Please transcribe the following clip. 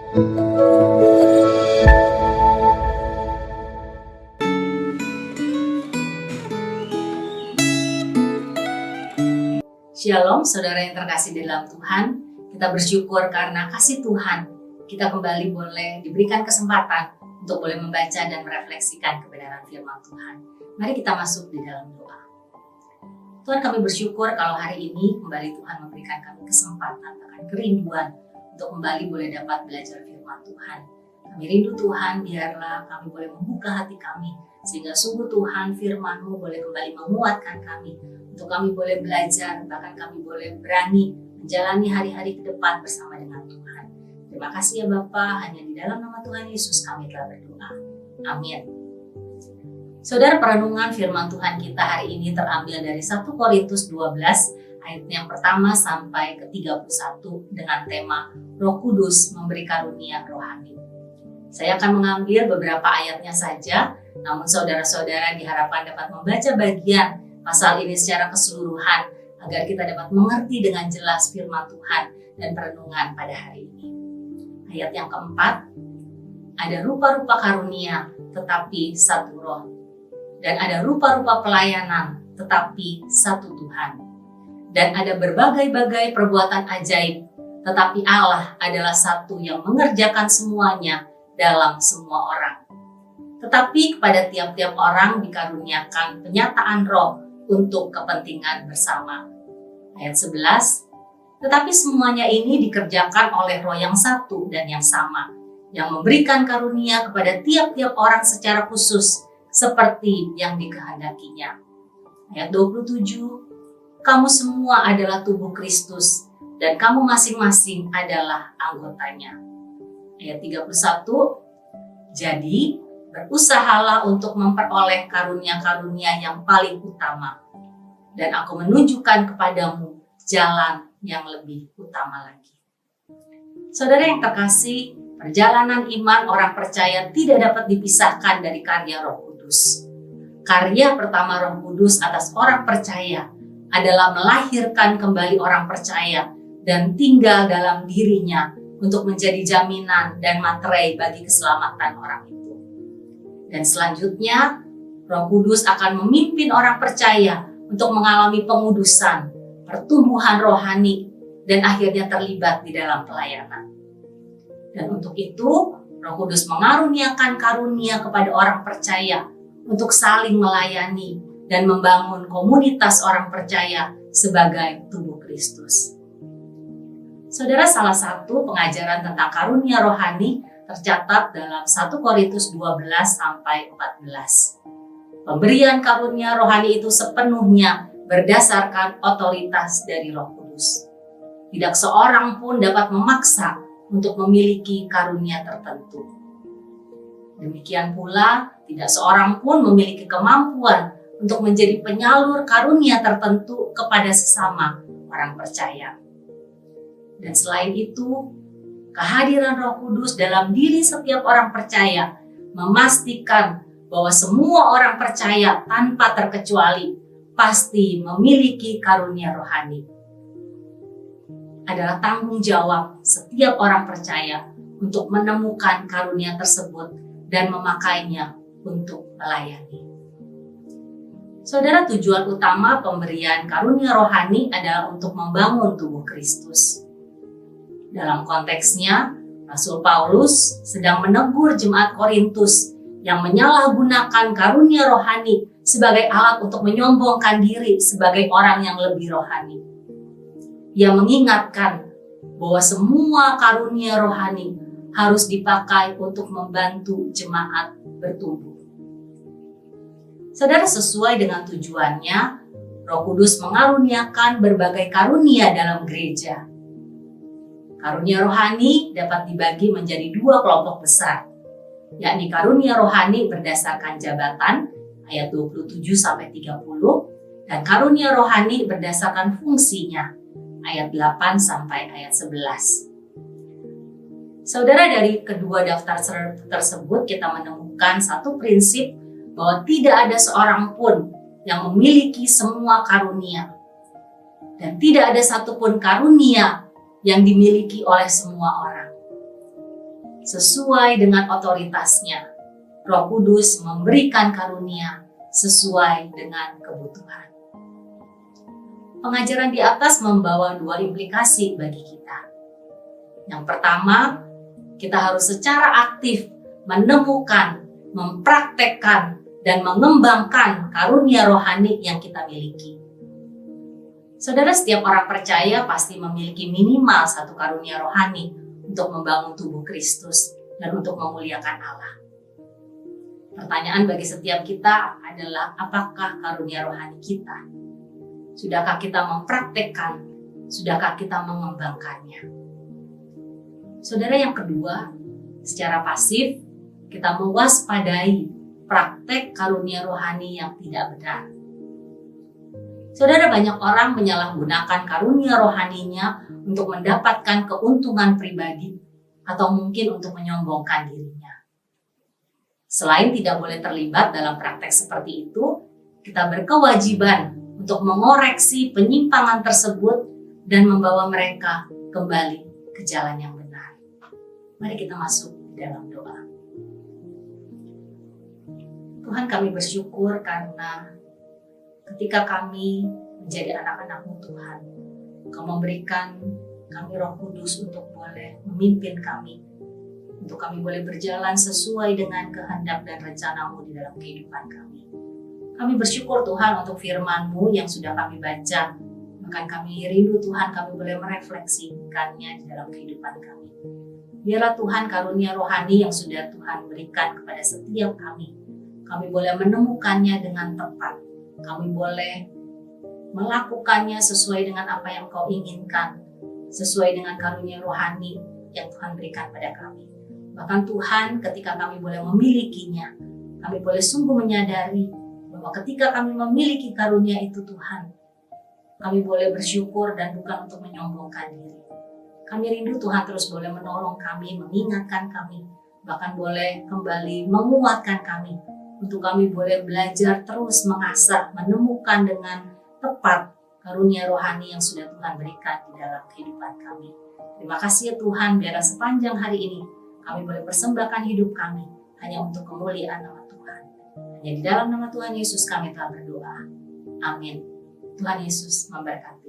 Shalom, saudara yang terkasih di dalam Tuhan. Kita bersyukur karena kasih Tuhan. Kita kembali boleh diberikan kesempatan untuk boleh membaca dan merefleksikan kebenaran firman Tuhan. Mari kita masuk di dalam doa. Tuhan, kami bersyukur kalau hari ini kembali Tuhan memberikan kami kesempatan, bahkan kerinduan untuk kembali boleh dapat belajar firman Tuhan. Kami rindu Tuhan, biarlah kami boleh membuka hati kami, sehingga sungguh Tuhan firman-Mu boleh kembali menguatkan kami, untuk kami boleh belajar, bahkan kami boleh berani menjalani hari-hari ke depan bersama dengan Tuhan. Terima kasih ya Bapa, hanya di dalam nama Tuhan Yesus kami telah berdoa. Amin. Saudara, perenungan firman Tuhan kita hari ini terambil dari 1 Korintus 12 ayat yang pertama sampai ke 31 dengan tema Roh Kudus memberi karunia rohani. Saya akan mengambil beberapa ayatnya saja, namun saudara-saudara diharapkan dapat membaca bagian pasal ini secara keseluruhan agar kita dapat mengerti dengan jelas firman Tuhan dan perenungan pada hari ini. Ayat yang keempat, ada rupa-rupa karunia tetapi satu roh, dan ada rupa-rupa pelayanan tetapi satu Tuhan, dan ada berbagai-bagai perbuatan ajaib tetapi Allah adalah satu yang mengerjakan semuanya dalam semua orang. Tetapi kepada tiap-tiap orang dikaruniakan penyataan roh untuk kepentingan bersama. Ayat 11, tetapi semuanya ini dikerjakan oleh roh yang satu dan yang sama, yang memberikan karunia kepada tiap-tiap orang secara khusus, seperti yang dikehendakinya. Ayat 27, kamu semua adalah tubuh Kristus, dan kamu masing-masing adalah anggotanya. Ayat 31, jadi berusahalah untuk memperoleh karunia-karunia yang paling utama, dan aku menunjukkan kepadamu jalan yang lebih utama lagi. Saudara yang terkasih, perjalanan iman orang percaya tidak dapat dipisahkan dari karya Roh Kudus. Karya pertama Roh Kudus atas orang percaya adalah melahirkan kembali orang percaya dan tinggal dalam dirinya untuk menjadi jaminan dan materai bagi keselamatan orang itu. Dan selanjutnya, Roh Kudus akan memimpin orang percaya untuk mengalami pengudusan, pertumbuhan rohani, dan akhirnya terlibat di dalam pelayanan. Dan untuk itu, Roh Kudus mengaruniakan karunia kepada orang percaya untuk saling melayani dan membangun komunitas orang percaya sebagai tubuh Kristus. Saudara, salah satu pengajaran tentang karunia rohani tercatat dalam 1 Korintus 12 sampai 14. Pemberian karunia rohani itu sepenuhnya berdasarkan otoritas dari Roh Kudus. Tidak seorang pun dapat memaksa untuk memiliki karunia tertentu. Demikian pula, tidak seorang pun memiliki kemampuan untuk menjadi penyalur karunia tertentu kepada sesama orang percaya. Dan selain itu, kehadiran Roh Kudus dalam diri setiap orang percaya memastikan bahwa semua orang percaya tanpa terkecuali pasti memiliki karunia rohani. Adalah tanggung jawab setiap orang percaya untuk menemukan karunia tersebut dan memakainya untuk melayani. Saudara, tujuan utama pemberian karunia rohani adalah untuk membangun tubuh Kristus. Dalam konteksnya, Rasul Paulus sedang menegur jemaat Korintus yang menyalahgunakan karunia rohani sebagai alat untuk menyombongkan diri sebagai orang yang lebih rohani. Ia mengingatkan bahwa semua karunia rohani harus dipakai untuk membantu jemaat bertumbuh. Saudara, sesuai dengan tujuannya, Roh Kudus mengaruniakan berbagai karunia dalam gereja. Karunia rohani dapat dibagi menjadi dua kelompok besar, yakni karunia rohani berdasarkan jabatan ayat 27-30 dan karunia rohani berdasarkan fungsinya ayat 8 sampai ayat 11. Saudara, dari kedua daftar tersebut kita menemukan satu prinsip bahwa tidak ada seorang pun yang memiliki semua karunia dan tidak ada satupun karunia yang dimiliki oleh semua orang. sesuai dengan otoritasnya. Roh Kudus memberikan karunia sesuai dengan kebutuhan. Pengajaran di atas membawa dua implikasi bagi kita. Yang pertama, kita harus secara aktif menemukan, mempraktekkan, dan mengembangkan karunia rohani yang kita miliki. Saudara, setiap orang percaya pasti memiliki minimal satu karunia rohani untuk membangun tubuh Kristus dan untuk memuliakan Allah. Pertanyaan bagi setiap kita adalah, apakah karunia rohani kita? Sudahkah kita mempraktekkan? Sudahkah kita mengembangkannya? Saudara, yang kedua, secara pasif kita mewaspadai praktek karunia rohani yang tidak benar. Saudara, banyak orang menyalahgunakan karunia rohaninya untuk mendapatkan keuntungan pribadi atau mungkin untuk menyombongkan dirinya. Selain tidak boleh terlibat dalam praktek seperti itu, kita berkewajiban untuk mengoreksi penyimpangan tersebut dan membawa mereka kembali ke jalan yang benar. Mari kita masuk di dalam doa. Tuhan, kami bersyukur karena ketika kami menjadi anak-anak-Mu Tuhan, Kau memberikan kami Roh Kudus untuk boleh memimpin kami, untuk kami boleh berjalan sesuai dengan kehendak dan rencana-Mu di dalam kehidupan kami. Kami bersyukur Tuhan untuk firman-Mu yang sudah kami baca, bahkan kami rindu Tuhan kami boleh merefleksikannya di dalam kehidupan kami. Biarlah Tuhan karunia rohani yang sudah Tuhan berikan kepada setiap kami boleh menemukannya dengan tepat. Kami boleh melakukannya sesuai dengan apa yang Kau inginkan, sesuai dengan karunia rohani yang Tuhan berikan pada kami. Bahkan Tuhan, ketika kami boleh memilikinya, kami boleh sungguh menyadari bahwa ketika kami memiliki karunia itu Tuhan, kami boleh bersyukur dan bukan untuk menyombongkan diri. Kami rindu Tuhan terus boleh menolong kami, mengingatkan kami, bahkan boleh kembali menguatkan kami, untuk kami boleh belajar terus mengasah, menemukan dengan tepat karunia rohani yang sudah Tuhan berikan di dalam kehidupan kami. Terima kasih ya Tuhan, biarlah sepanjang hari ini kami boleh persembahkan hidup kami hanya untuk kemuliaan nama Tuhan. Hanya di dalam nama Tuhan Yesus kami telah berdoa. Amin. Tuhan Yesus memberkati.